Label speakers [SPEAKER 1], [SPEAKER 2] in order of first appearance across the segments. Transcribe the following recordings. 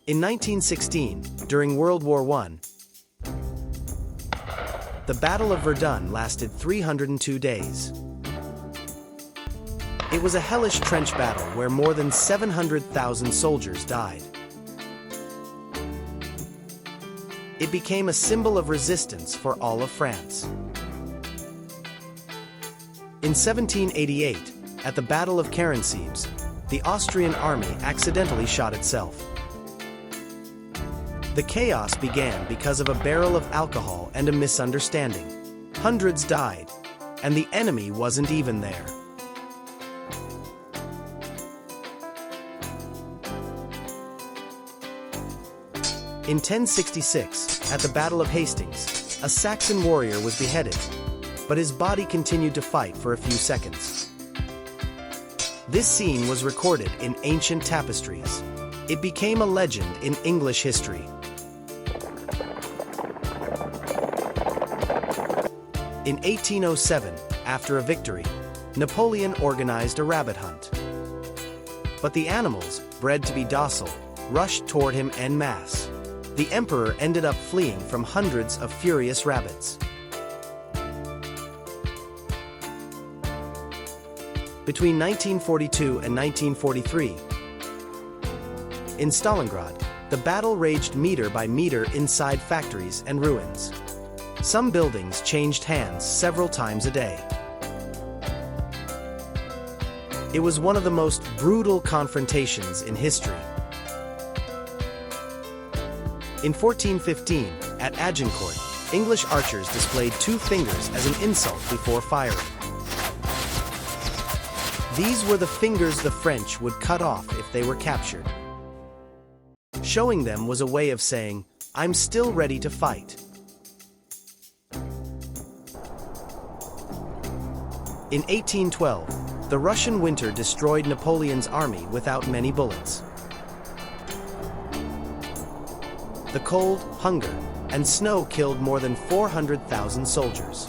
[SPEAKER 1] In 1916, during World War I, the Battle of Verdun lasted 302 days. It was a hellish trench battle where more than 700,000 soldiers died. It became a symbol of resistance for all of France. In 1788, at the Battle of Curiosities, the Austrian army accidentally shot itself. The chaos began because of a barrel of alcohol and a misunderstanding. Hundreds died, and the enemy wasn't even there. In 1066, at the Battle of Hastings, a Saxon warrior was beheaded, but his body continued to fight for a few seconds. This scene was recorded in ancient tapestries. It became a legend in English history. In 1807, after a victory, Napoleon organized a rabbit hunt. But the animals, bred to be docile, rushed toward him en masse. The emperor ended up fleeing from hundreds of furious rabbits. Between 1942 and 1943, in Stalingrad, the battle raged meter by meter inside factories and ruins. Some buildings changed hands several times a day. It was one of the most brutal confrontations in history. In 1415, at Agincourt, English archers displayed 2 fingers as an insult before firing. These were the fingers the French would cut off if they were captured. Showing them was a way of saying, "I'm still ready to fight." In 1812, the Russian winter destroyed Napoleon's army without many bullets. The cold, hunger, and snow killed more than 400,000 soldiers.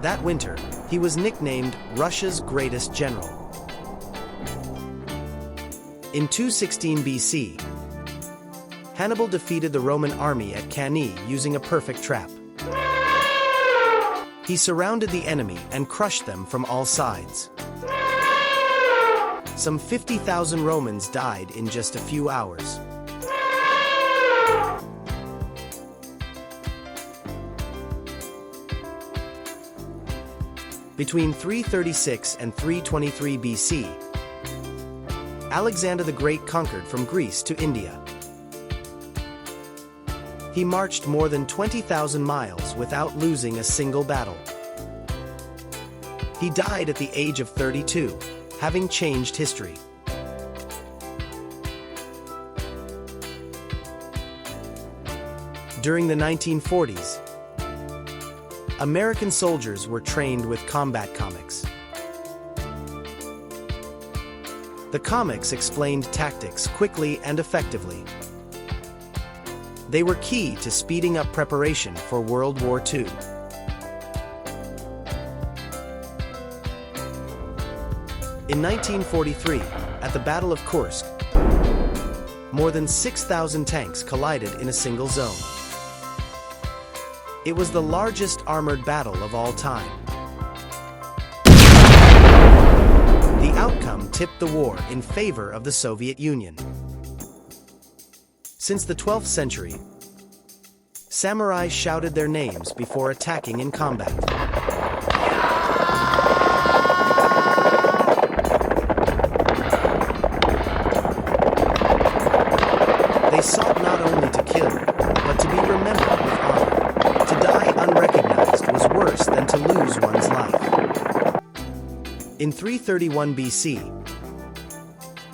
[SPEAKER 1] That winter, he was nicknamed Russia's greatest general. In 216 BC, Hannibal defeated the Roman army at Cannae using a perfect trap. He surrounded the enemy and crushed them from all sides. Some 50,000 Romans died in just a few hours. Between 336 and 323 BC, Alexander the Great conquered from Greece to India. He marched more than 20,000 miles without losing a single battle. He died at the age of 32, having changed history. During the 1940s, American soldiers were trained with combat comics. The comics explained tactics quickly and effectively. They were key to speeding up preparation for World War II. In 1943, at the Battle of Kursk, more than 6,000 tanks collided in a single zone. It was the largest armored battle of all time. The outcome tipped the war in favor of the Soviet Union. Since the 12th century, samurai shouted their names before attacking in combat. They sought not only to kill, but to be remembered with honor. To die unrecognized was worse than to lose one's life. In 331 BC,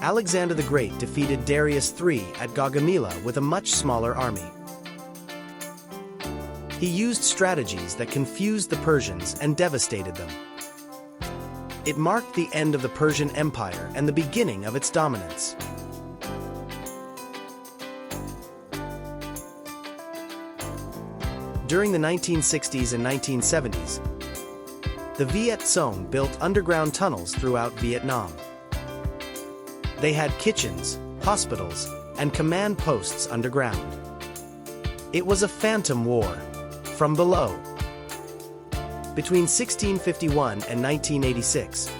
[SPEAKER 1] Alexander the Great defeated Darius III at Gaugamela with a much smaller army. He used strategies that confused the Persians and devastated them. It marked the end of the Persian Empire and the beginning of its dominance. During the 1960s and 1970s, the Viet Cong built underground tunnels throughout Vietnam. They had kitchens, hospitals, and command posts underground. It was a phantom war, from below. Between 1651 and 1986,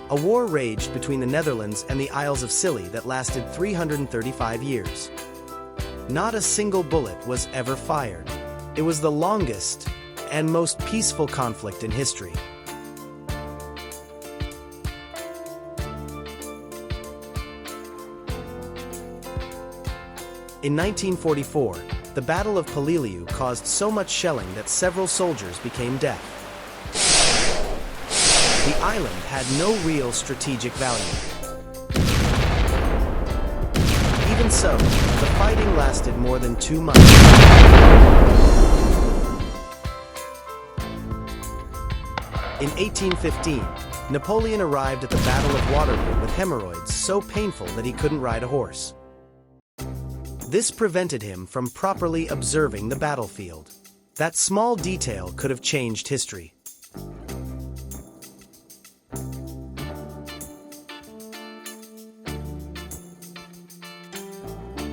[SPEAKER 1] a war raged between the Netherlands and the Isles of Scilly that lasted 335 years. Not a single bullet was ever fired. It was the longest and most peaceful conflict in history. In 1944, the Battle of Peleliu caused so much shelling that several soldiers became deaf. The island had no real strategic value. Even so, the fighting lasted more than 2 months. In 1815, Napoleon arrived at the Battle of Waterloo with hemorrhoids so painful that he couldn't ride a horse. This prevented him from properly observing the battlefield. That small detail could have changed history.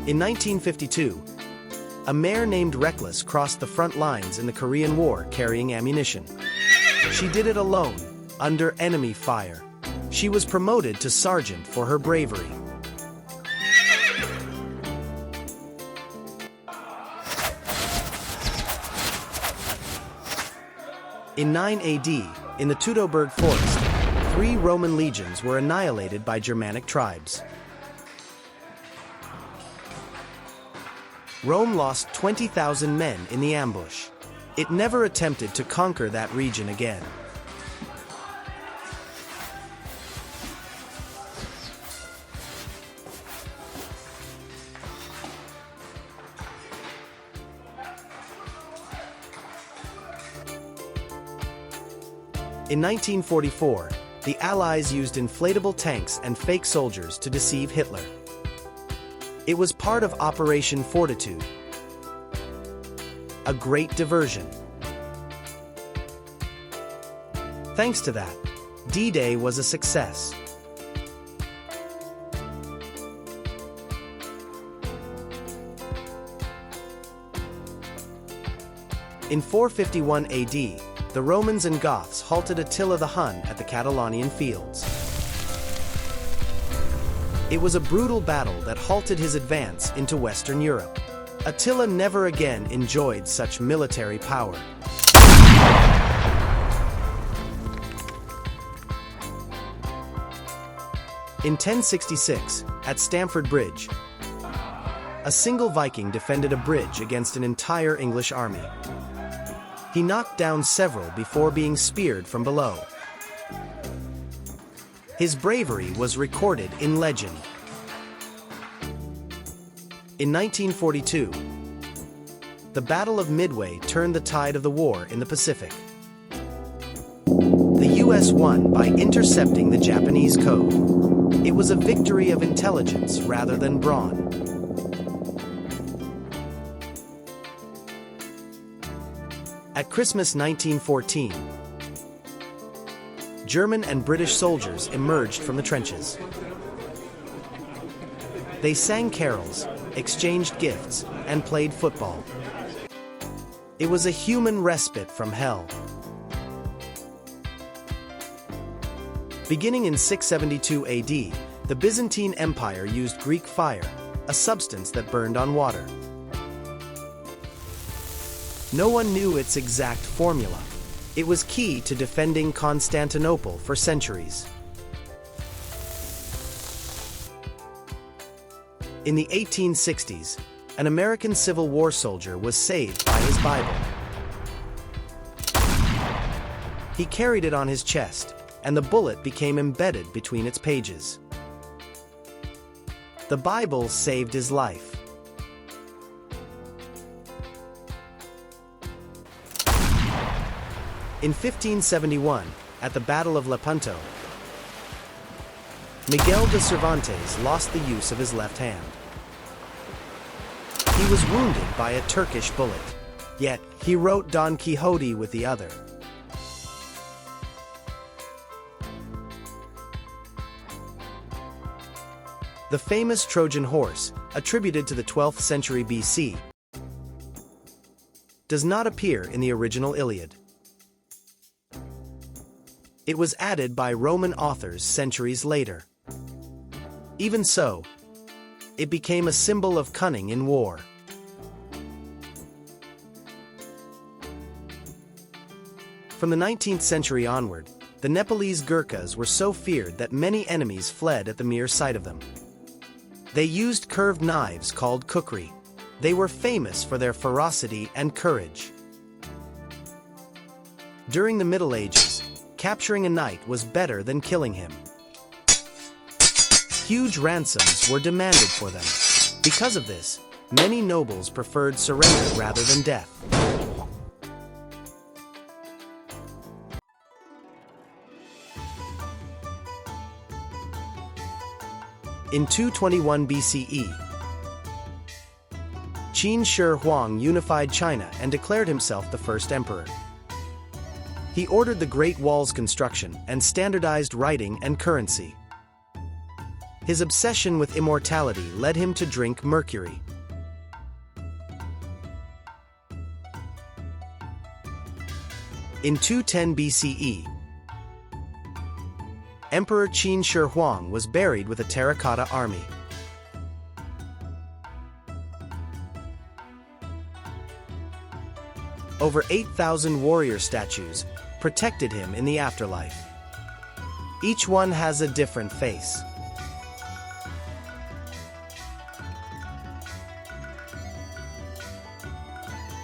[SPEAKER 1] In 1952, a mare named Reckless crossed the front lines in the Korean War carrying ammunition. She did it alone, under enemy fire. She was promoted to sergeant for her bravery. In 9 AD, in the Teutoburg forest, 3 Roman legions were annihilated by Germanic tribes. Rome lost 20,000 men in the ambush. It never attempted to conquer that region again. In 1944, the Allies used inflatable tanks and fake soldiers to deceive Hitler. It was part of Operation Fortitude, a great diversion. Thanks to that, D-Day was a success. In 451 AD, the Romans and Goths halted Attila the Hun at the Catalonian fields. It was a brutal battle that halted his advance into Western Europe. Attila never again enjoyed such military power. In 1066, at Stamford Bridge, a single Viking defended a bridge against an entire English army. He knocked down several before being speared from below. His bravery was recorded in legend. In 1942, the Battle of Midway turned the tide of the war in the Pacific. The U.S. won by intercepting the Japanese code. It was a victory of intelligence rather than brawn. At Christmas 1914, German and British soldiers emerged from the trenches. They sang carols, exchanged gifts, and played football. It was a human respite from hell. Beginning in 672 AD, the Byzantine Empire used Greek fire, a substance that burned on water. No one knew its exact formula. It was key to defending Constantinople for centuries. In the 1860s, an American Civil War soldier was saved by his Bible. He carried it on his chest, and the bullet became embedded between its pages. The Bible saved his life. In 1571, at the Battle of Lepanto, Miguel de Cervantes lost the use of his left hand. He was wounded by a Turkish bullet, yet he wrote Don Quixote with the other. The famous Trojan horse, attributed to the 12th century BC, does not appear in the original Iliad. It was added by Roman authors centuries later. Even so, it became a symbol of cunning in war. From the 19th century onward, the Nepalese Gurkhas were so feared that many enemies fled at the mere sight of them. They used curved knives called kukri. They were famous for their ferocity and courage. During the Middle Ages, capturing a knight was better than killing him. Huge ransoms were demanded for them. Because of this, many nobles preferred surrender rather than death. In 221 BCE, Qin Shi Huang unified China and declared himself the first emperor. He ordered the Great Wall's construction and standardized writing and currency. His obsession with immortality led him to drink mercury. In 210 BCE, Emperor Qin Shi Huang was buried with a terracotta army. Over 8,000 warrior statues protected him in the afterlife. Each one has a different face.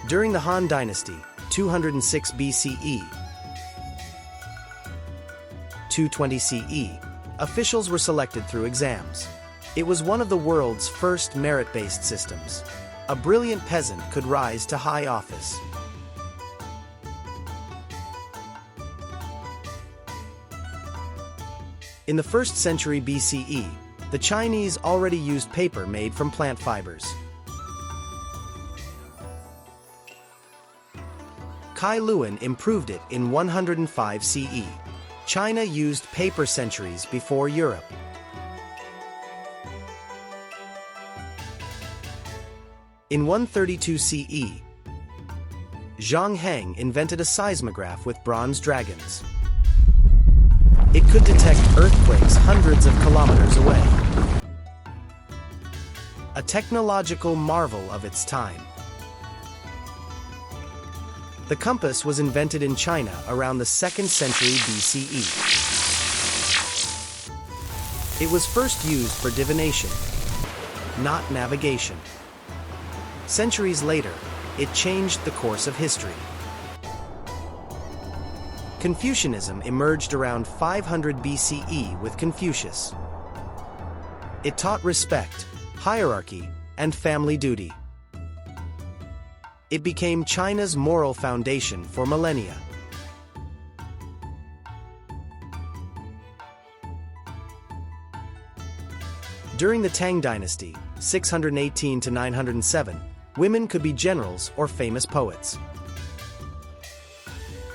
[SPEAKER 1] During the Han Dynasty, 206 BCE, 220 CE, officials were selected through exams. It was one of the world's first merit-based systems. A brilliant peasant could rise to high office. In the 1st century BCE, the Chinese already used paper made from plant fibers. Kai Luan improved it in 105 CE. China used paper centuries before Europe. In 132 CE, Zhang Heng invented a seismograph with bronze dragons. It could detect earthquakes hundreds of kilometers away. A technological marvel of its time. The compass was invented in China around the 2nd century BCE. It was first used for divination, not navigation. Centuries later, it changed the course of history. Confucianism emerged around 500 BCE with Confucius. It taught respect, hierarchy, and family duty. It became China's moral foundation for millennia. During the Tang Dynasty, 618 to 907, women could be generals or famous poets.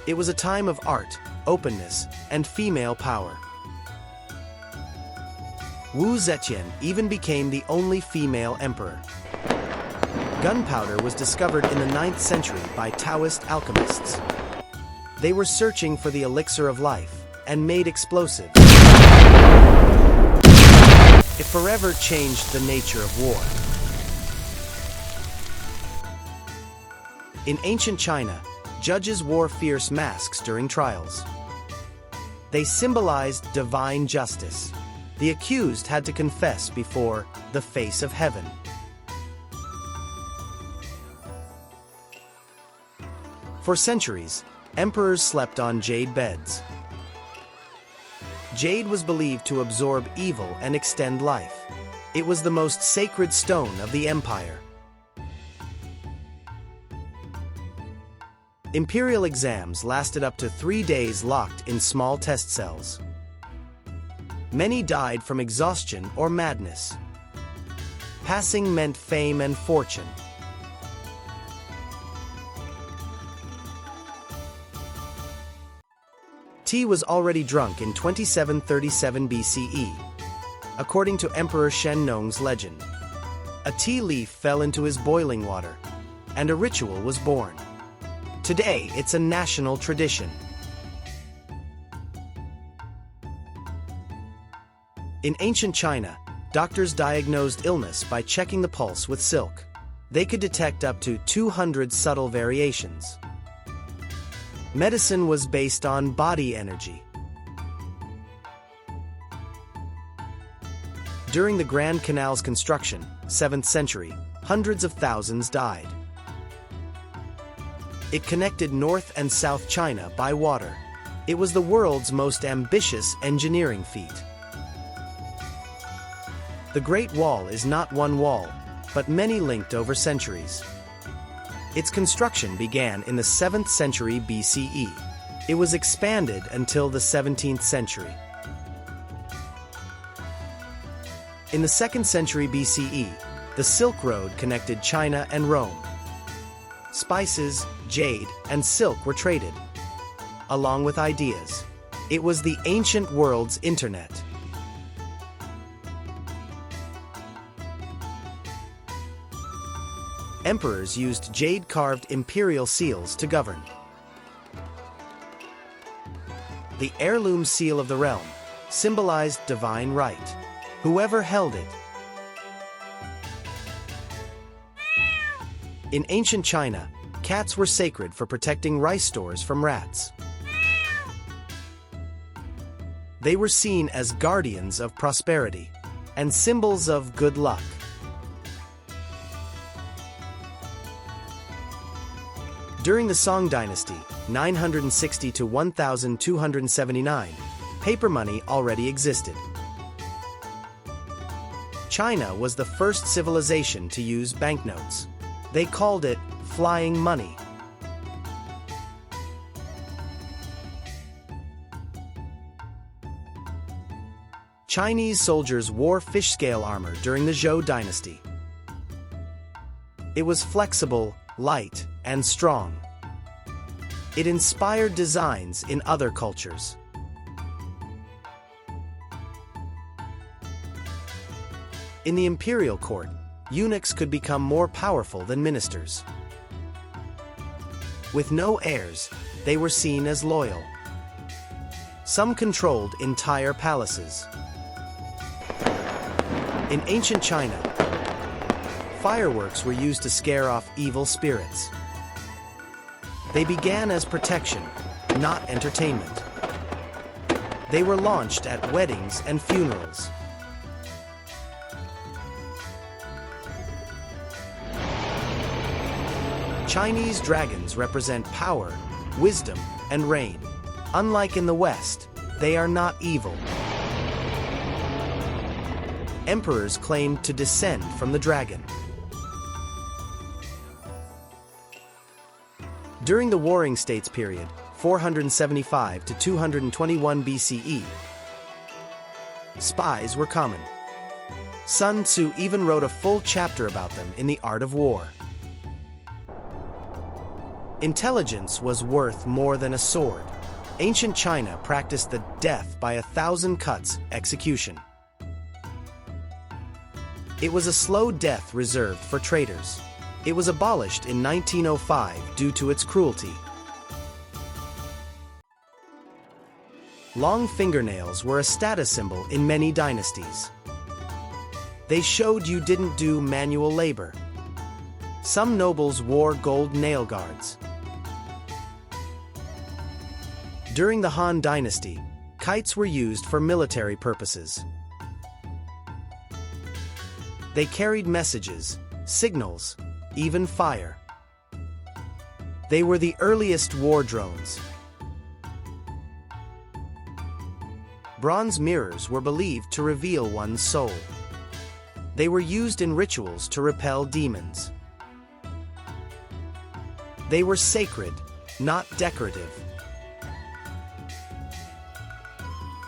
[SPEAKER 1] It was a time of art, openness, and female power. Wu Zetian even became the only female emperor. Gunpowder was discovered in the 9th century by Taoist alchemists. They were searching for the elixir of life and made explosives. It forever changed the nature of war. In ancient China, judges wore fierce masks during trials. They symbolized divine justice. The accused had to confess before the face of heaven. For centuries, emperors slept on jade beds. Jade was believed to absorb evil and extend life. It was the most sacred stone of the empire. Imperial exams lasted up to 3 days locked in small test cells. Many died from exhaustion or madness. Passing meant fame and fortune. Tea was already drunk in 2737 BCE. according to Emperor Shennong's legend. A tea leaf fell into his boiling water, and a ritual was born. Today, it's a national tradition. In ancient China, doctors diagnosed illness by checking the pulse with silk. They could detect up to 200 subtle variations. Medicine was based on body energy. During the Grand Canal's construction, 7th century, hundreds of thousands died. It connected North and South China by water. It was the world's most ambitious engineering feat. The Great Wall is not one wall, but many linked over centuries. Its construction began in the 7th century BCE. It was expanded until the 17th century. In the 2nd century BCE, the Silk Road connected China and Rome. Spices, jade, and silk were traded, along with ideas. It was the ancient world's internet. Emperors used jade-carved imperial seals to govern. The heirloom seal of the realm symbolized divine right. Whoever held it. In ancient China, cats were sacred for protecting rice stores from rats. They were seen as guardians of prosperity and symbols of good luck. During the Song Dynasty, 960 to 1279, paper money already existed. China was the first civilization to use banknotes. They called it flying money. Chinese soldiers wore fish-scale armor during the Zhou dynasty. It was flexible, light, and strong. It inspired designs in other cultures. In the imperial court, eunuchs could become more powerful than ministers. With no heirs, they were seen as loyal. Some controlled entire palaces. In ancient China, fireworks were used to scare off evil spirits. They began as protection, not entertainment. They were launched at weddings and funerals. Chinese dragons represent power, wisdom, and rain. Unlike in the West, they are not evil. Emperors claimed to descend from the dragon. During the Warring States period, 475 to 221 BCE, spies were common. Sun Tzu even wrote a full chapter about them in The Art of War. Intelligence was worth more than a sword. Ancient China practiced the death by 1,000 cuts execution. It was a slow death reserved for traitors. It was abolished in 1905 due to its cruelty. Long fingernails were a status symbol in many dynasties. They showed you didn't do manual labor. Some nobles wore gold nail guards. During the Han Dynasty, kites were used for military purposes. They carried messages, signals, even fire. They were the earliest war drones. Bronze mirrors were believed to reveal one's soul. They were used in rituals to repel demons. They were sacred, not decorative.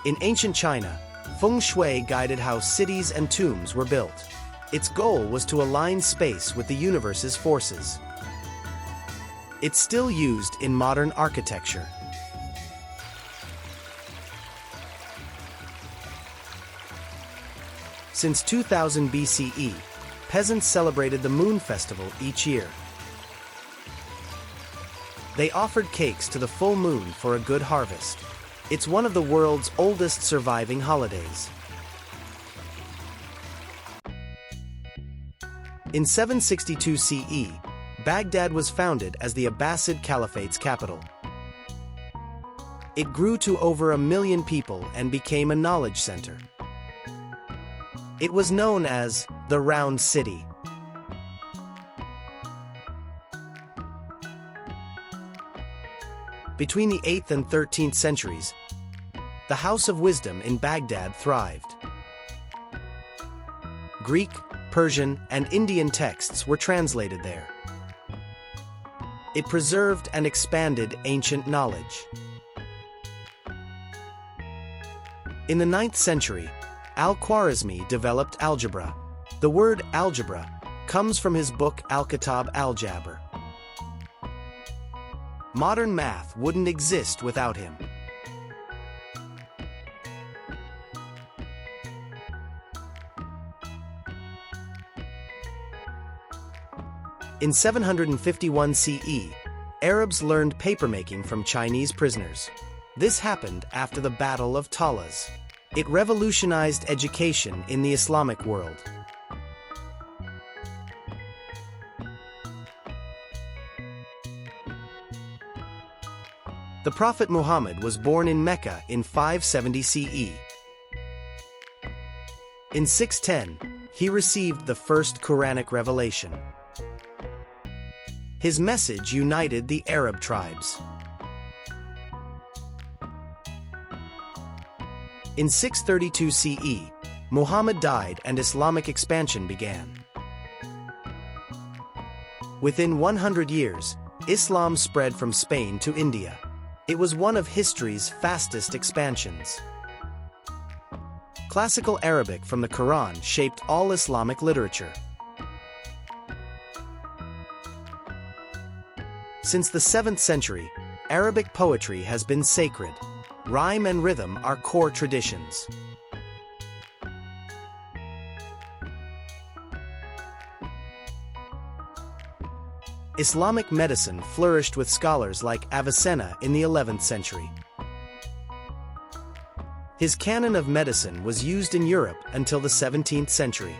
[SPEAKER 1] In ancient China, feng shui guided how cities and tombs were built. Its goal was to align space with the universe's forces. It's still used in modern architecture. Since 2000 BCE, peasants celebrated the moon festival each year. They offered cakes to the full moon for a good harvest. It's one of the world's oldest surviving holidays. In 762 CE, Baghdad was founded as the Abbasid Caliphate's capital. It grew to over 1 million people and became a knowledge center. It was known as the Round City. Between the 8th and 13th centuries, the House of Wisdom in Baghdad thrived. Greek, Persian, and Indian texts were translated there. It preserved and expanded ancient knowledge. In the 9th century, Al-Khwarizmi developed algebra. The word algebra comes from his book Al-Kitab al-Jabr. Modern math wouldn't exist without him. In 751 CE, Arabs learned papermaking from Chinese prisoners. This happened after the Battle of Talas. It revolutionized education in the Islamic world. The Prophet Muhammad was born in Mecca in 570 CE. In 610, he received the first Quranic revelation. His message united the Arab tribes. In 632 CE, Muhammad died and Islamic expansion began. Within 100 years, Islam spread from Spain to India. It was one of history's fastest expansions. Classical Arabic from the Quran shaped all Islamic literature. Since the 7th century, Arabic poetry has been sacred. Rhyme and rhythm are core traditions. Islamic medicine flourished with scholars like Avicenna in the 11th century. His canon of medicine was used in Europe until the 17th century.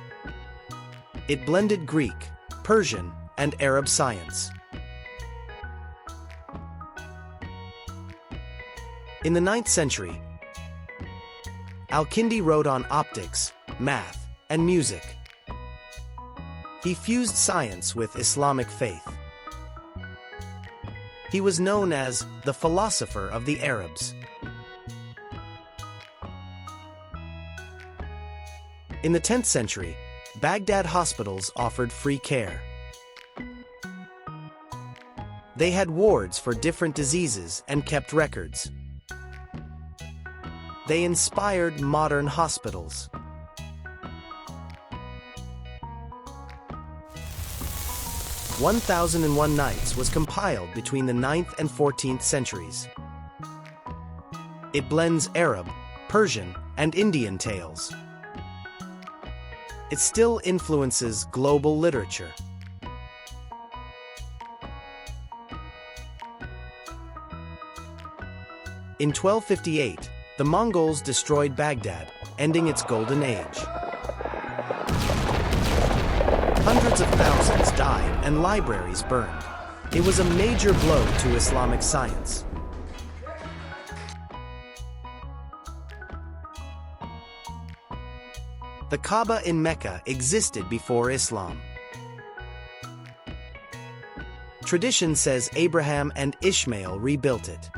[SPEAKER 1] It blended Greek, Persian, and Arab science. In the 9th century, Al-Kindi wrote on optics, math, and music. He fused science with Islamic faith. He was known as the philosopher of the Arabs. In the 10th century, Baghdad hospitals offered free care. They had wards for different diseases and kept records. They inspired modern hospitals. "1001 Nights" was compiled between the 9th and 14th centuries. It blends Arab, Persian, and Indian tales. It still influences global literature. In 1258, the Mongols destroyed Baghdad, ending its golden age. Hundreds of thousands died and libraries burned. It was a major blow to Islamic science. The Kaaba in Mecca existed before Islam. Tradition says Abraham and Ishmael rebuilt it.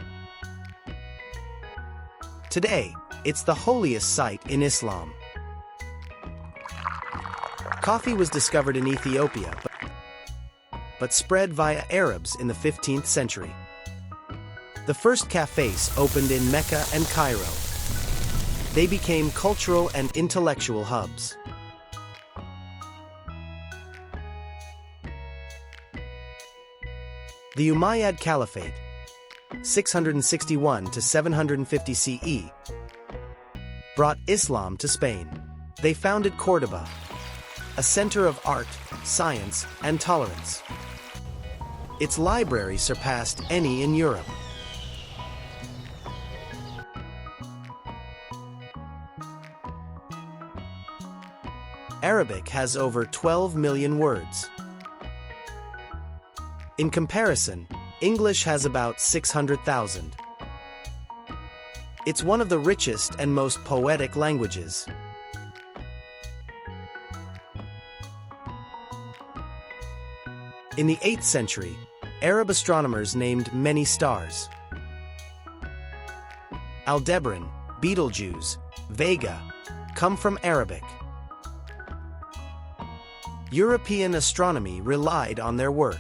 [SPEAKER 1] Today, it's the holiest site in Islam. Coffee was discovered in Ethiopia, but spread via Arabs in the 15th century. The first cafes opened in Mecca and Cairo. They became cultural and intellectual hubs. The Umayyad Caliphate, 661 to 750 CE, brought Islam to Spain. They founded Córdoba, a center of art, science, and tolerance. Its library surpassed any in Europe. Arabic has over 12 million words. In comparison, English has about 600,000. It's one of the richest and most poetic languages. In the 8th century, Arab astronomers named many stars. Aldebaran, Betelgeuse, Vega come from Arabic. European astronomy relied on their work.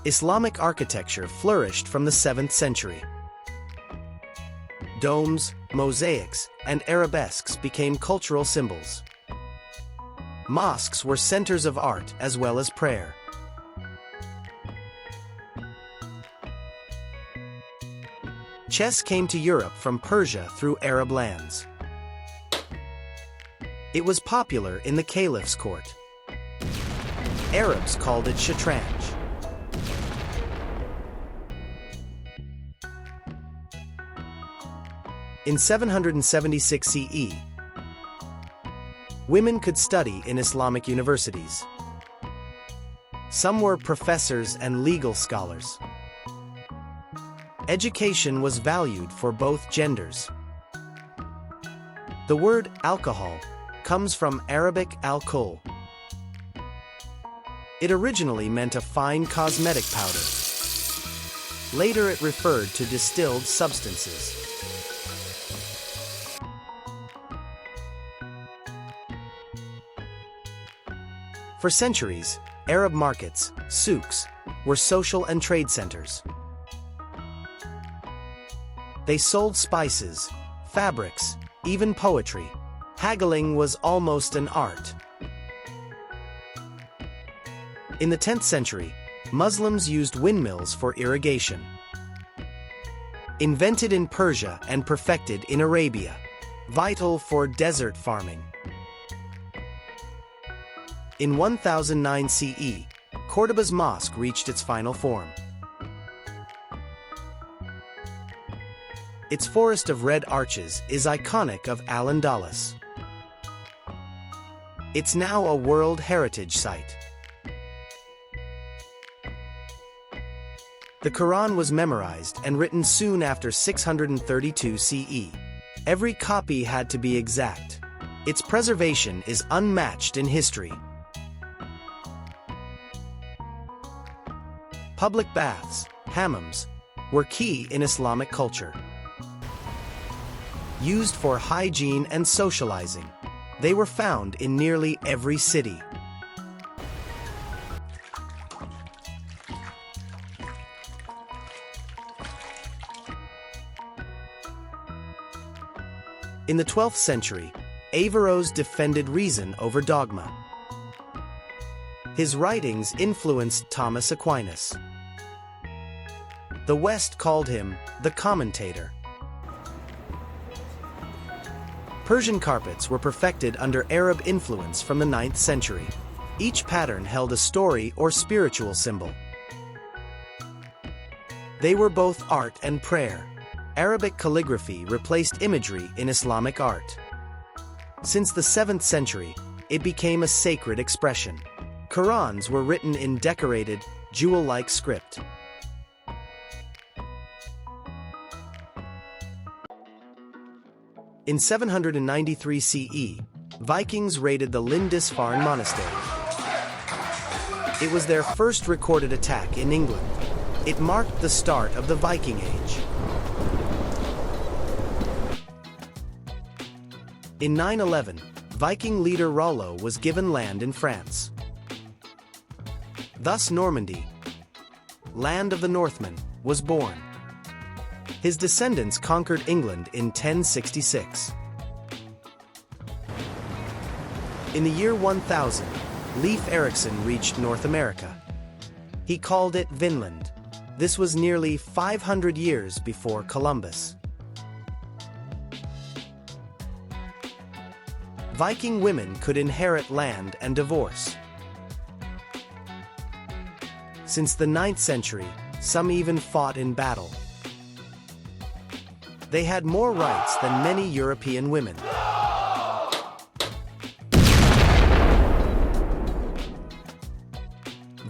[SPEAKER 1] Islamic architecture flourished from the 7th century. Domes, mosaics, and arabesques became cultural symbols. Mosques were centers of art as well as prayer. Chess came to Europe from Persia through Arab lands. It was popular in the caliph's court. Arabs called it shatranj. In 776 CE, women could study in Islamic universities. Some were professors and legal scholars. Education was valued for both genders. The word alcohol comes from Arabic al-kul. It originally meant a fine cosmetic powder. Later it referred to distilled substances. For centuries, Arab markets, souks, were social and trade centers. They sold spices, fabrics, even poetry. Haggling was almost an art. In the 10th century, Muslims used windmills for irrigation. Invented in Persia and perfected in Arabia, vital for desert farming. In 1009 CE, Córdoba's mosque reached its final form. Its forest of red arches is iconic of Al-Andalus. It's now a World Heritage Site. The Quran was memorized and written soon after 632 CE. Every copy had to be exact. Its preservation is unmatched in history. Public baths, hammams, were key in Islamic culture. Used for hygiene and socializing, they were found in nearly every city. In the 12th century, Averroes defended reason over dogma. His writings influenced Thomas Aquinas. The West called him the commentator. Persian carpets were perfected under Arab influence from the 9th century. Each pattern held a story or spiritual symbol. They were both art and prayer. Arabic calligraphy replaced imagery in Islamic art. Since the 7th century, it became a sacred expression. Qurans were written in decorated, jewel-like script. In 793 CE, Vikings raided the Lindisfarne Monastery. It was their first recorded attack in England. It marked the start of the Viking Age. In 911, Viking leader Rollo was given land in France. Thus Normandy, land of the Northmen, was born. His descendants conquered England in 1066. In the year 1000, Leif Erikson reached North America. He called it Vinland. This was nearly 500 years before Columbus. Viking women could inherit land and divorce. Since the 9th century, some even fought in battle. They had more rights than many European women.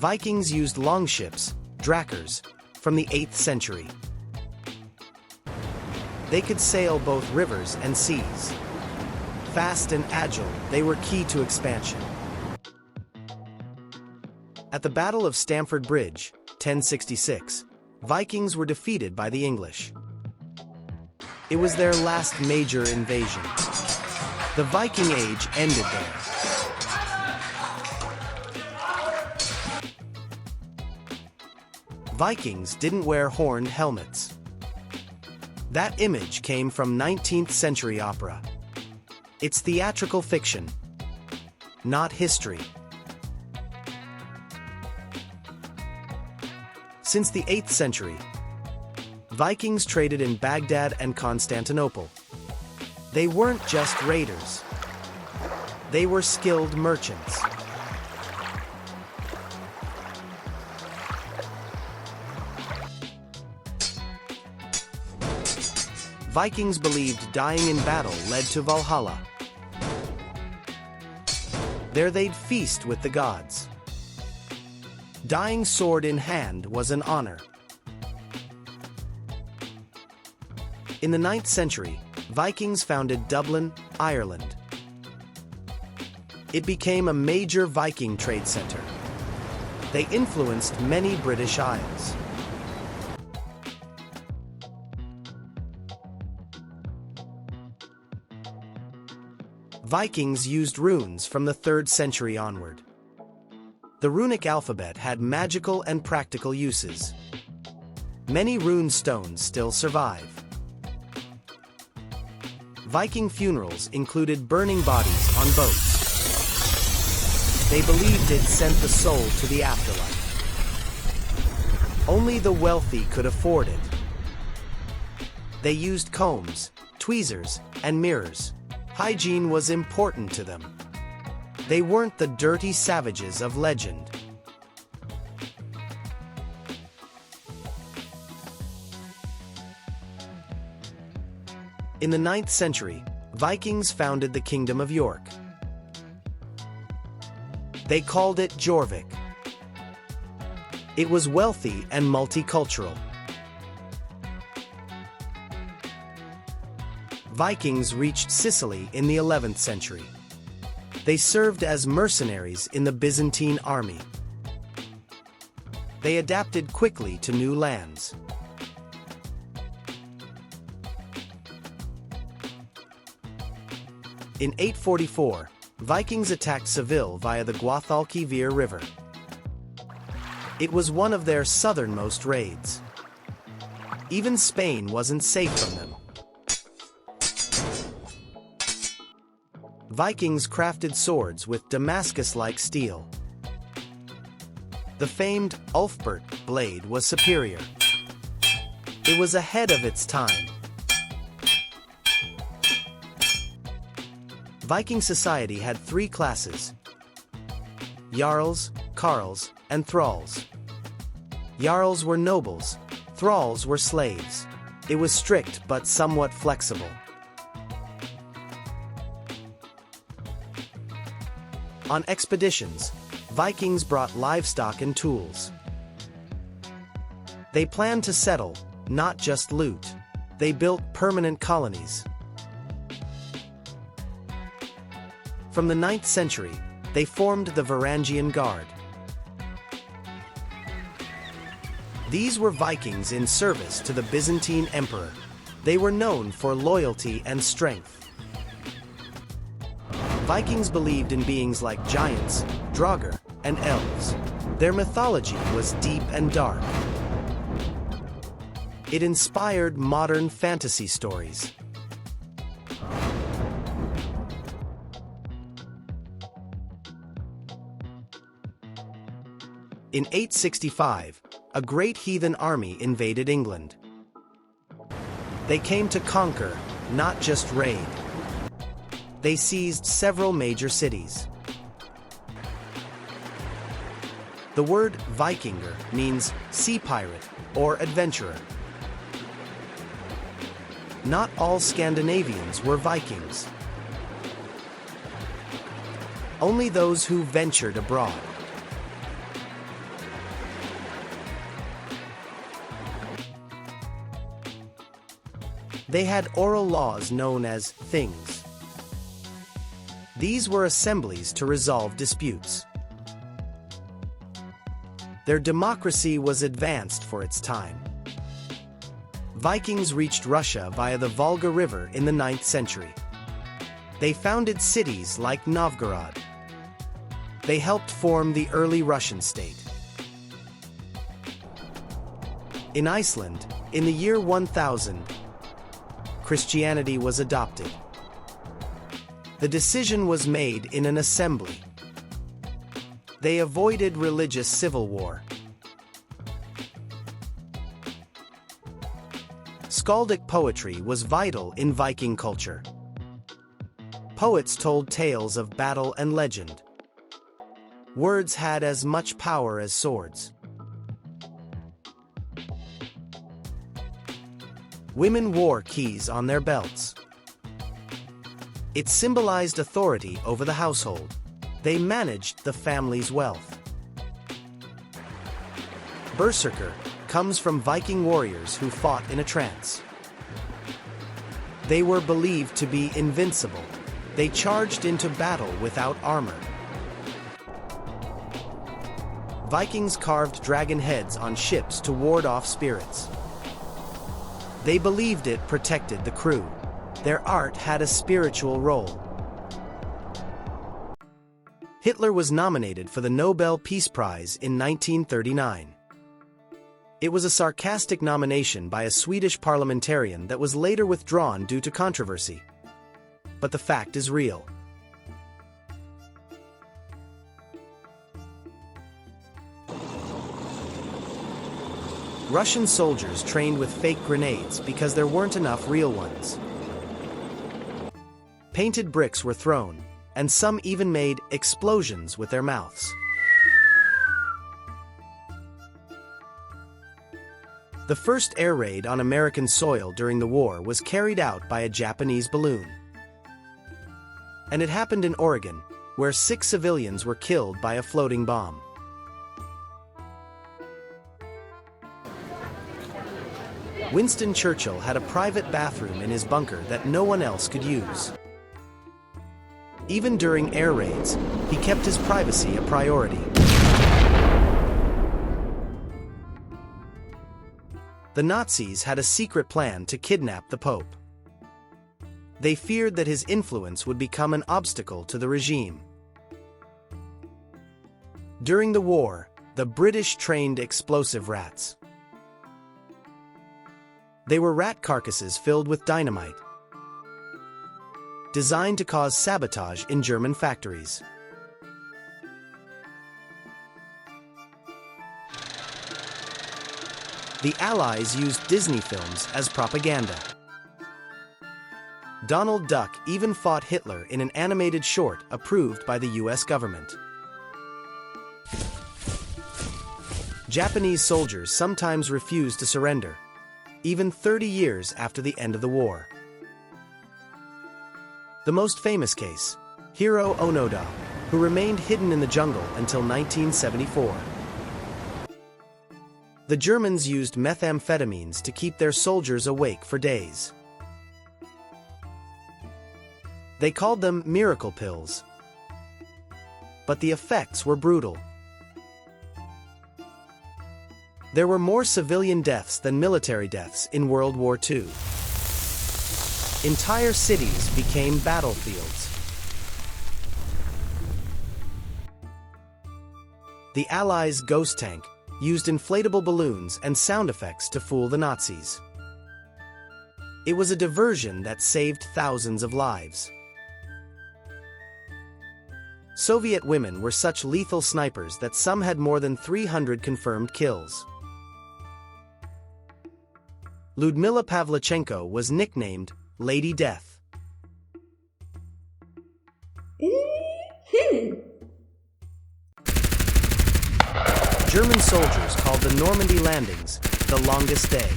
[SPEAKER 1] Vikings used longships, drakers, from the 8th century. They could sail both rivers and seas. Fast and agile, they were key to expansion. At the Battle of Stamford Bridge, 1066, Vikings were defeated by the English. It was their last major invasion. The Viking Age ended there. Vikings didn't wear horned helmets. That image came from 19th century opera. It's theatrical fiction, not history. Since the 8th century, Vikings traded in Baghdad and Constantinople. They weren't just raiders. They were skilled merchants. Vikings believed dying in battle led to Valhalla. There they'd feast with the gods. Dying sword in hand was an honor. In the 9th century, Vikings founded Dublin, Ireland. It became a major Viking trade center. They influenced many British isles. Vikings used runes from the 3rd century onward. The runic alphabet had magical and practical uses. Many rune stones still survive. Viking funerals included burning bodies on boats. They believed it sent the soul to the afterlife. Only the wealthy could afford it. They used combs, tweezers, and mirrors. Hygiene was important to them. They weren't the dirty savages of legend. In the 9th century, Vikings founded the Kingdom of York. They called it Jorvik. It was wealthy and multicultural. Vikings reached Sicily in the 11th century. They served as mercenaries in the Byzantine army. They adapted quickly to new lands. In 844, Vikings attacked Seville via the Guadalquivir River. It was one of their southernmost raids. Even Spain wasn't safe from them. Vikings crafted swords with Damascus-like steel. The famed Ulfbert blade was superior. It was ahead of its time. Viking society had 3 classes: Jarls, Carls, and Thralls. Jarls were nobles, Thralls were slaves. It was strict but somewhat flexible. On expeditions, Vikings brought livestock and tools. They planned to settle, not just loot. They built permanent colonies. From the 9th century, they formed the Varangian Guard. These were Vikings in service to the Byzantine Emperor. They were known for loyalty and strength. Vikings believed in beings like giants, draugr, and elves. Their mythology was deep and dark. It inspired modern fantasy stories. In 865, a great heathen army invaded England. They came to conquer, not just raid. They seized several major cities. The word Vikinger means sea pirate or adventurer. Not all Scandinavians were Vikings. Only those who ventured abroad. They had oral laws known as things. These were assemblies to resolve disputes. Their democracy was advanced for its time. Vikings reached Russia via the Volga River in the 9th century. They founded cities like Novgorod. They helped form the early Russian state. In Iceland, in the year 1000, Christianity was adopted. The decision was made in an assembly. They avoided religious civil war. Skaldic poetry was vital in Viking culture. Poets told tales of battle and legend. Words had as much power as swords. Women wore keys on their belts. It symbolized authority over the household. They managed the family's wealth. Berserker comes from Viking warriors who fought in a trance. They were believed to be invincible. They charged into battle without armor. Vikings carved dragon heads on ships to ward off spirits. They believed it protected the crew. Their art had a spiritual role. Hitler was nominated for the Nobel Peace Prize in 1939. It was a sarcastic nomination by a Swedish parliamentarian that was later withdrawn due to controversy. But the fact is real. Russian soldiers trained with fake grenades because there weren't enough real ones. Painted bricks were thrown, and some even made explosions with their mouths. The first air raid on American soil during the war was carried out by a Japanese balloon. And it happened in Oregon, where 6 civilians were killed by a floating bomb. Winston Churchill had a private bathroom in his bunker that no one else could use. Even during air raids, he kept his privacy a priority. The Nazis had a secret plan to kidnap the Pope. They feared that his influence would become an obstacle to the regime. During the war, the British trained explosive rats. They were rat carcasses filled with dynamite, designed to cause sabotage in German factories. The Allies used Disney films as propaganda. Donald Duck even fought Hitler in an animated short approved by the US government. Japanese soldiers sometimes refused to surrender, even 30 years after the end of the war. The most famous case, Hiro Onoda, who remained hidden in the jungle until 1974. The Germans used methamphetamines to keep their soldiers awake for days. They called them miracle pills. But the effects were brutal. There were more civilian deaths than military deaths in World War II. Entire cities became battlefields. The Allies' ghost tank used inflatable balloons and sound effects to fool the Nazis. It was a diversion that saved thousands of lives. Soviet women were such lethal snipers that some had more than 300 confirmed kills. Lyudmila Pavlichenko was nicknamed Lady Death. German soldiers called the Normandy landings the longest day,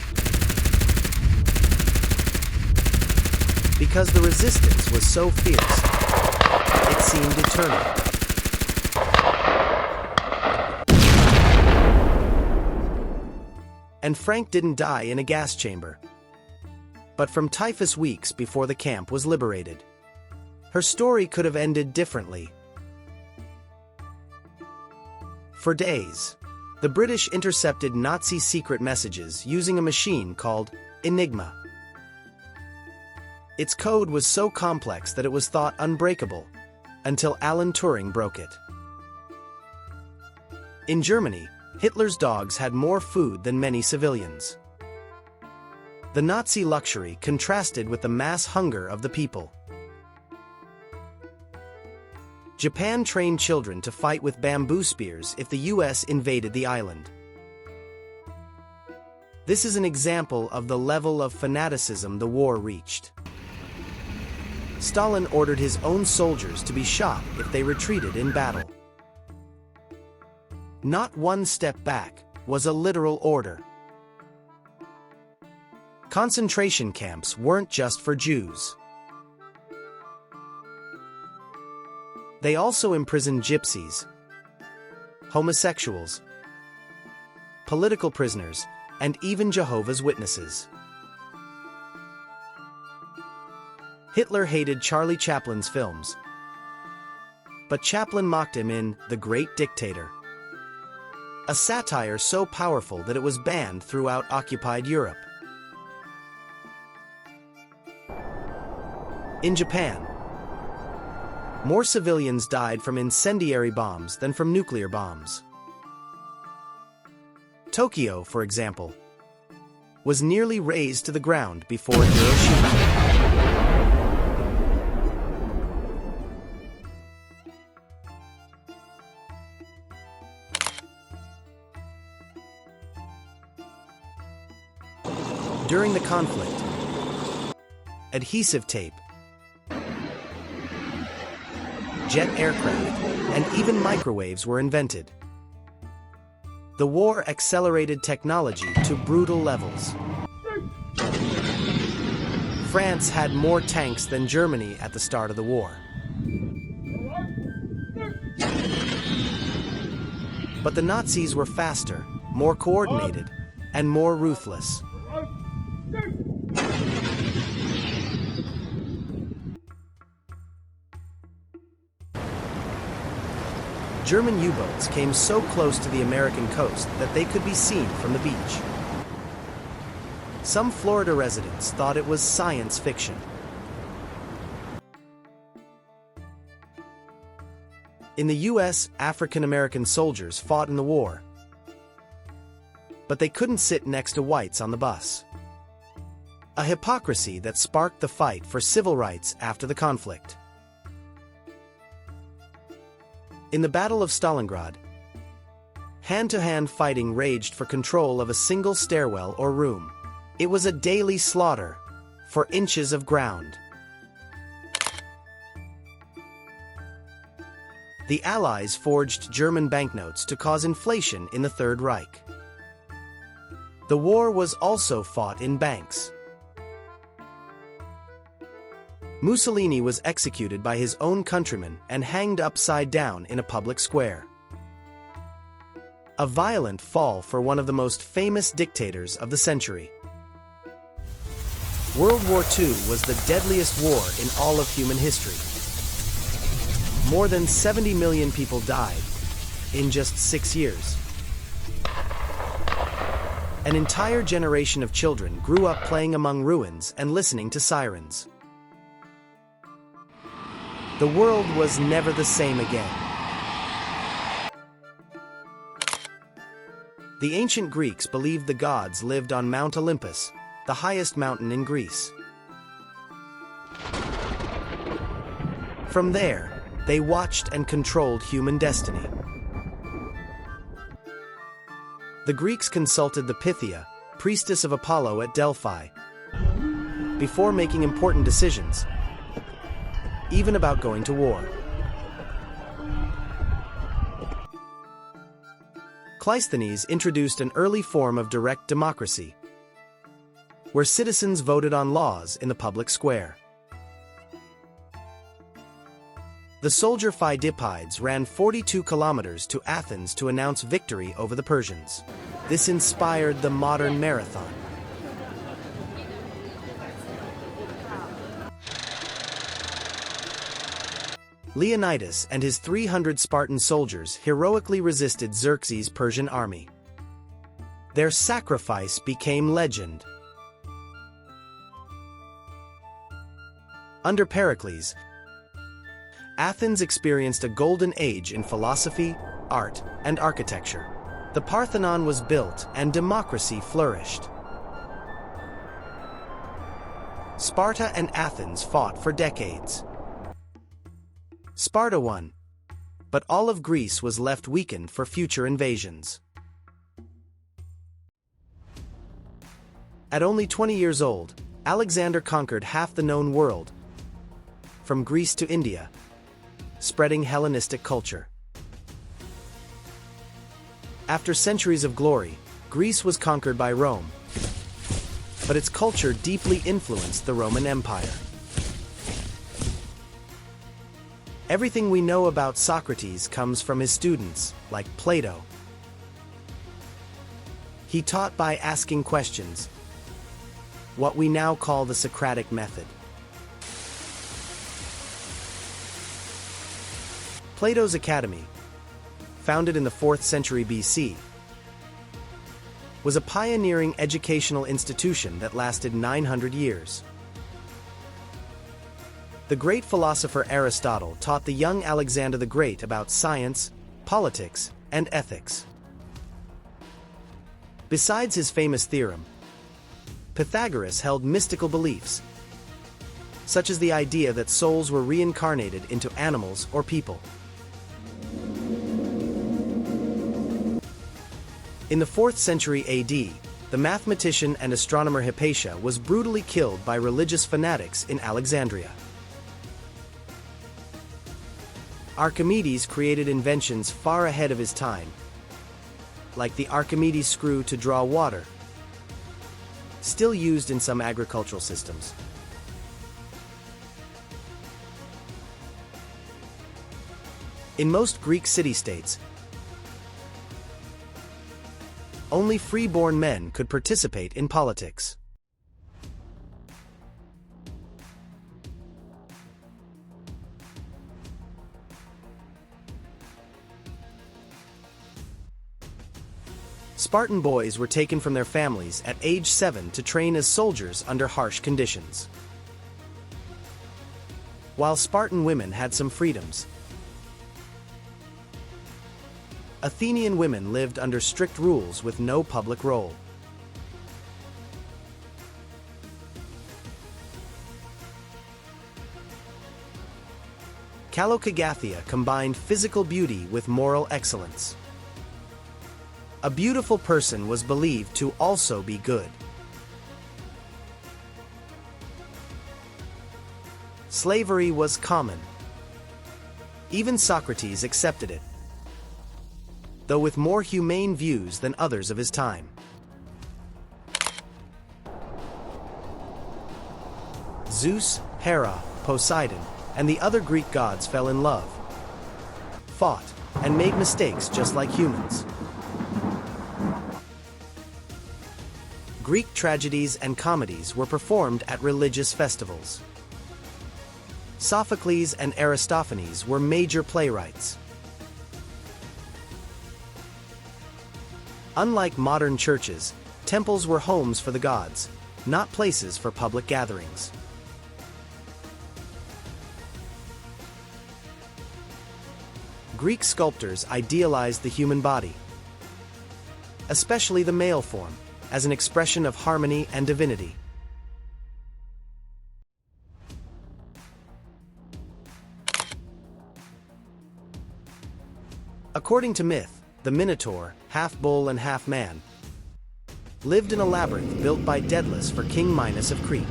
[SPEAKER 1] because the resistance was so fierce, it seemed eternal. And Frank didn't die in a gas chamber, but from typhus weeks before the camp was liberated. Her story could have ended differently. For days, the British intercepted Nazi secret messages using a machine called Enigma. Its code was so complex that it was thought unbreakable, until Alan Turing broke it. In Germany, Hitler's dogs had more food than many civilians. The Nazi luxury contrasted with the mass hunger of the people. Japan trained children to fight with bamboo spears if the US invaded the island. This is an example of the level of fanaticism the war reached. Stalin ordered his own soldiers to be shot if they retreated in battle. Not one step back was a literal order. Concentration camps weren't just for Jews. They also imprisoned gypsies, homosexuals, political prisoners, and even Jehovah's Witnesses. Hitler hated Charlie Chaplin's films, but Chaplin mocked him in The Great Dictator, a satire so powerful that it was banned throughout occupied Europe. In Japan, more civilians died from incendiary bombs than from nuclear bombs. Tokyo, for example, was nearly razed to the ground before Hiroshima. During the conflict, adhesive tape, jet aircraft, and even microwaves were invented. The war accelerated technology to brutal levels. France had more tanks than Germany at the start of the war. But the Nazis were faster, more coordinated, and more ruthless. German U-boats came so close to the American coast that they could be seen from the beach. Some Florida residents thought it was science fiction. In the US, African-American soldiers fought in the war, but they couldn't sit next to whites on the bus. A hypocrisy that sparked the fight for civil rights after the conflict. In the Battle of Stalingrad, hand-to-hand fighting raged for control of a single stairwell or room. It was a daily slaughter for inches of ground. The Allies forged German banknotes to cause inflation in the Third Reich. The war was also fought in banks. Mussolini was executed by his own countrymen and hanged upside down in a public square. A violent fall for one of the most famous dictators of the century. World War II was the deadliest war in all of human history. More than 70 million people died in just 6 years. An entire generation of children grew up playing among ruins and listening to sirens. The world was never the same again. The ancient Greeks believed the gods lived on Mount Olympus, the highest mountain in Greece. From there, They watched and controlled human destiny. The Greeks consulted the Pythia, priestess of Apollo at Delphi, before making important decisions, even about going to war. Cleisthenes introduced an early form of direct democracy, where citizens voted on laws in the public square. The soldier Phidippides ran 42 kilometers to Athens to announce victory over the Persians. This inspired the modern marathon. Leonidas and his 300 Spartan soldiers heroically resisted Xerxes' Persian army. Their sacrifice became legend. Under Pericles, Athens experienced a golden age in philosophy, art, and architecture. The Parthenon was built and democracy flourished. Sparta and Athens fought for decades. Sparta won, but all of Greece was left weakened for future invasions. At only 20 years old, Alexander conquered half the known world, from Greece to India, spreading Hellenistic culture. After centuries of glory, Greece was conquered by Rome, but its culture deeply influenced the Roman Empire. Everything we know about Socrates comes from his students, like Plato. He taught by asking questions, what we now call the Socratic method. Plato's Academy, founded in the 4th century BC, was a pioneering educational institution that lasted 900 years. The great philosopher Aristotle taught the young Alexander the Great about science, politics, and ethics. Besides his famous theorem, Pythagoras held mystical beliefs, such as the idea that souls were reincarnated into animals or people. In the 4th century AD, the mathematician and astronomer Hypatia was brutally killed by religious fanatics in Alexandria. Archimedes created inventions far ahead of his time, like the Archimedes screw to draw water, still used in some agricultural systems. In most Greek city-states, only free-born men could participate in politics. Spartan boys were taken from their families at age 7 to train as soldiers under harsh conditions. While Spartan women had some freedoms, Athenian women lived under strict rules with no public role. Kalokagathia combined physical beauty with moral excellence. A beautiful person was believed to also be good. Slavery was common. Even Socrates accepted it, though with more humane views than others of his time. Zeus, Hera, Poseidon, and the other Greek gods fell in love, fought, and made mistakes just like humans. Greek tragedies and comedies were performed at religious festivals. Sophocles and Aristophanes were major playwrights. Unlike modern churches, temples were homes for the gods, not places for public gatherings. Greek sculptors idealized the human body, especially the male form, as an expression of harmony and divinity. According to myth, the Minotaur, half bull and half man, lived in a labyrinth built by Daedalus for King Minos of Crete.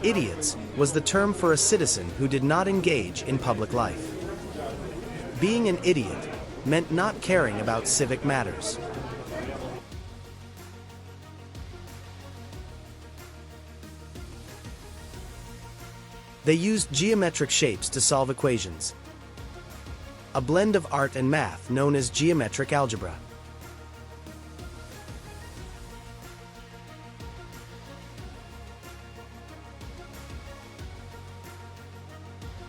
[SPEAKER 1] Idiots was the term for a citizen who did not engage in public life. Being an idiot meant not caring about civic matters. They used geometric shapes to solve equations, a blend of art and math known as geometric algebra.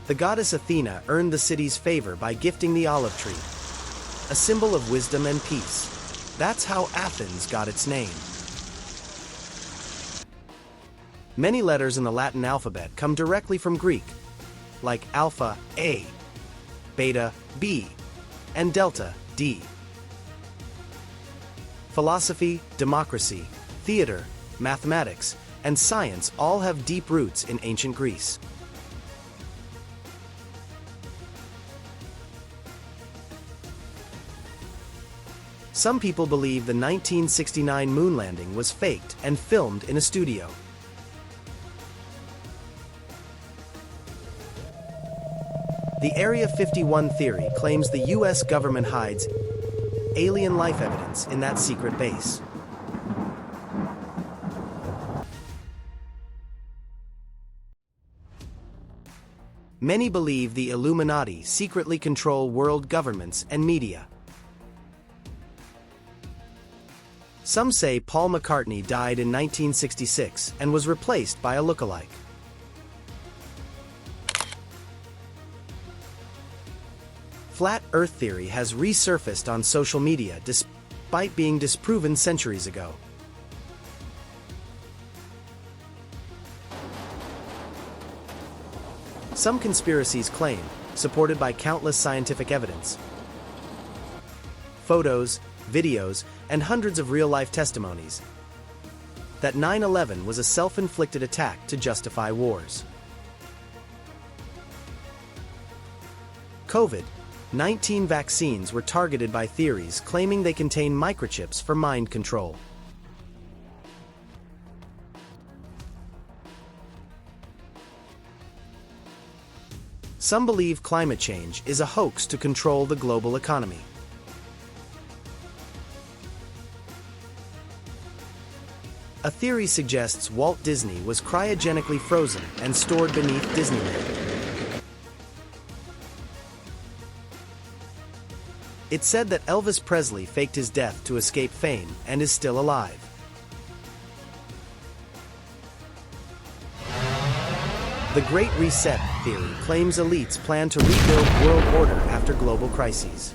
[SPEAKER 1] The goddess Athena earned the city's favor by gifting the olive tree, a symbol of wisdom and peace. That's how Athens got its name. Many letters in the Latin alphabet come directly from Greek, like alpha, A, beta, B, and delta, D. Philosophy, democracy, theater, mathematics, and science all have deep roots in ancient Greece. Some people believe the 1969 moon landing was faked and filmed in a studio. The Area 51 theory claims the US government hides alien life evidence in that secret base. Many believe the Illuminati secretly control world governments and media. Some say Paul McCartney died in 1966 and was replaced by a lookalike. Flat Earth theory has resurfaced on social media despite being disproven centuries ago. Some conspiracies claim, supported by countless scientific evidence, photos, videos, and hundreds of real-life testimonies, that 9/11 was a self-inflicted attack to justify wars. COVID-19 vaccines were targeted by theories claiming they contain microchips for mind control. Some believe climate change is a hoax to control the global economy. A theory suggests Walt Disney was cryogenically frozen and stored beneath Disneyland. It's said that Elvis Presley faked his death to escape fame and is still alive. The Great Reset theory claims elites plan to rebuild world order after global crises.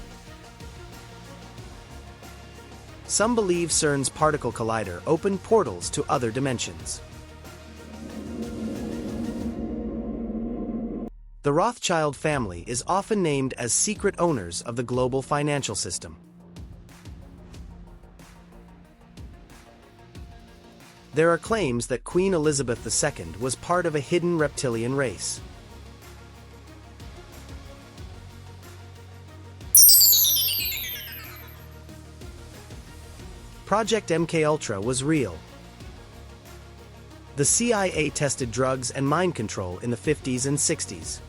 [SPEAKER 1] Some believe CERN's particle collider opened portals to other dimensions. The Rothschild family is often named as secret owners of the global financial system. There are claims that Queen Elizabeth II was part of a hidden reptilian race. Project MKUltra was real. The CIA tested drugs and mind control in the 50s and 60s.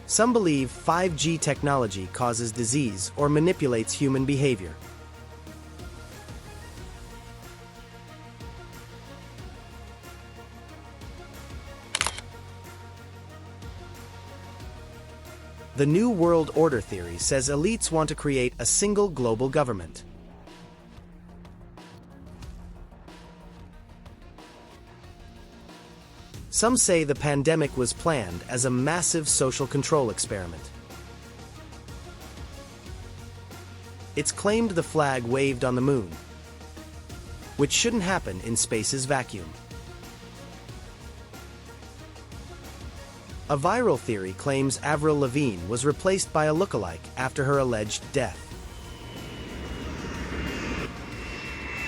[SPEAKER 1] Some believe 5G technology causes disease or manipulates human behavior. The New World Order theory says elites want to create a single global government. Some say the pandemic was planned as a massive social control experiment. It's claimed the flag waved on the moon, which shouldn't happen in space's vacuum. A viral theory claims Avril Lavigne was replaced by a lookalike after her alleged death.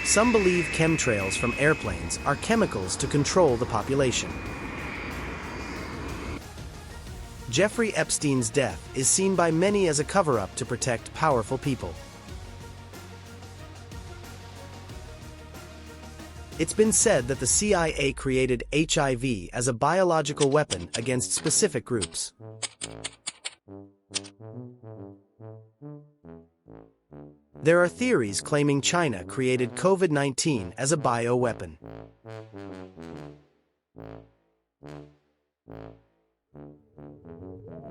[SPEAKER 1] Some believe chemtrails from airplanes are chemicals to control the population. Jeffrey Epstein's death is seen by many as a cover-up to protect powerful people. It's been said that the CIA created HIV as a biological weapon against specific groups. There are theories claiming China created COVID-19 as a bioweapon.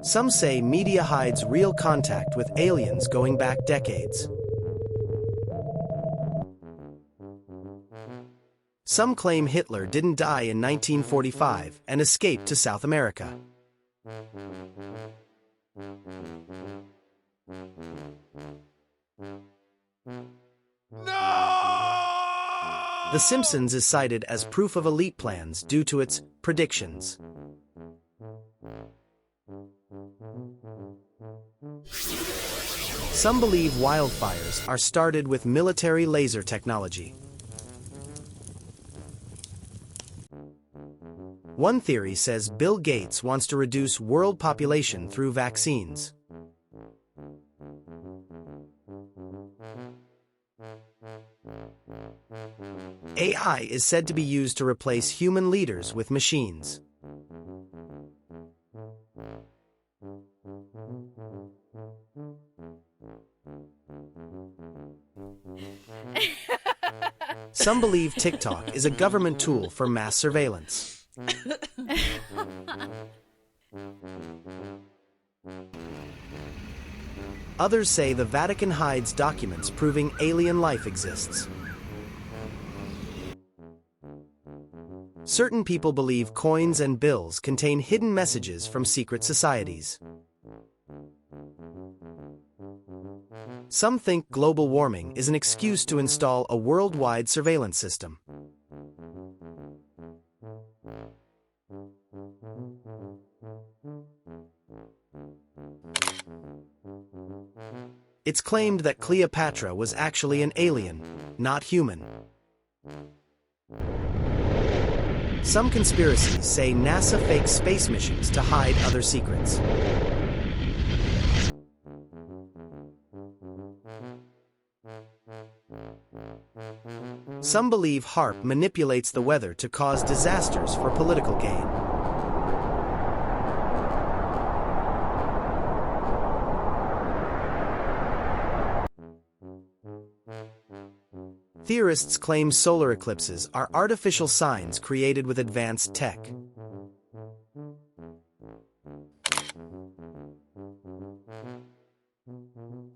[SPEAKER 1] Some say media hides real contact with aliens going back decades. Some claim Hitler didn't die in 1945 and escaped to South America.
[SPEAKER 2] No!
[SPEAKER 1] The Simpsons is cited as proof of elite plans due to its predictions. Some believe wildfires are started with military laser technology. One theory says Bill Gates wants to reduce world population through vaccines. AI is said to be used to replace human leaders with machines. Some believe TikTok is a government tool for mass surveillance. Others say the Vatican hides documents proving alien life exists. Certain people believe coins and bills contain hidden messages from secret societies. Some think global warming is an excuse to install a worldwide surveillance system. It's claimed that Cleopatra was actually an alien, not human. Some conspiracies say NASA fakes space missions to hide other secrets. Some believe HAARP manipulates the weather to cause disasters for political gain. Theorists claim solar eclipses are artificial signs created with advanced tech.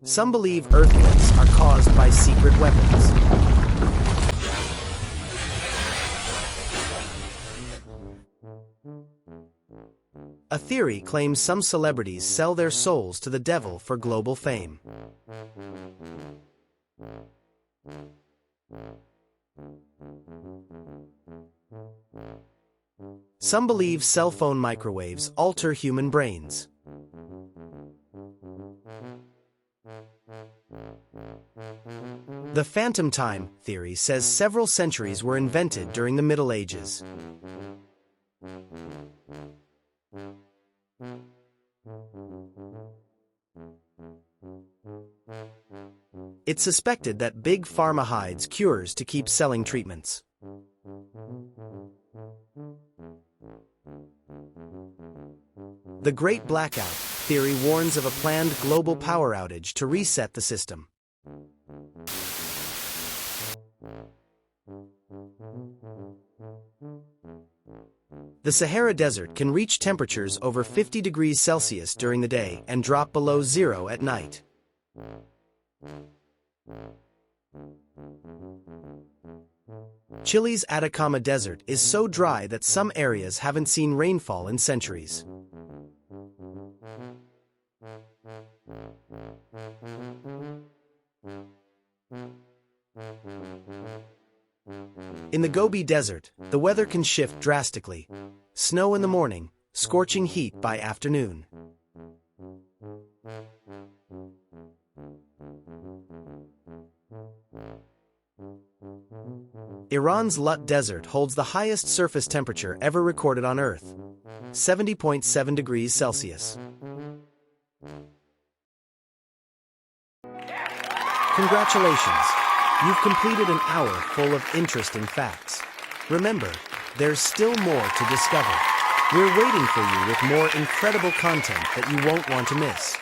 [SPEAKER 1] Some believe earthquakes are caused by secret weapons. A theory claims some celebrities sell their souls to the devil for global fame. Some believe cell phone microwaves alter human brains. The phantom time theory says several centuries were invented during the Middle Ages. It's suspected that Big Pharma hides cures to keep selling treatments. The Great Blackout theory warns of a planned global power outage to reset the system. The Sahara Desert can reach temperatures over 50 degrees Celsius during the day and drop below zero at night. Chile's Atacama Desert is so dry that some areas haven't seen rainfall in centuries. In the Gobi Desert, the weather can shift drastically. Snow in the morning, scorching heat by afternoon. Iran's Lut Desert holds the highest surface temperature ever recorded on Earth, 70.7 degrees Celsius. Congratulations! You've completed an hour full of interesting facts. Remember, there's still more to discover. We're waiting for you with more incredible content that you won't want to miss.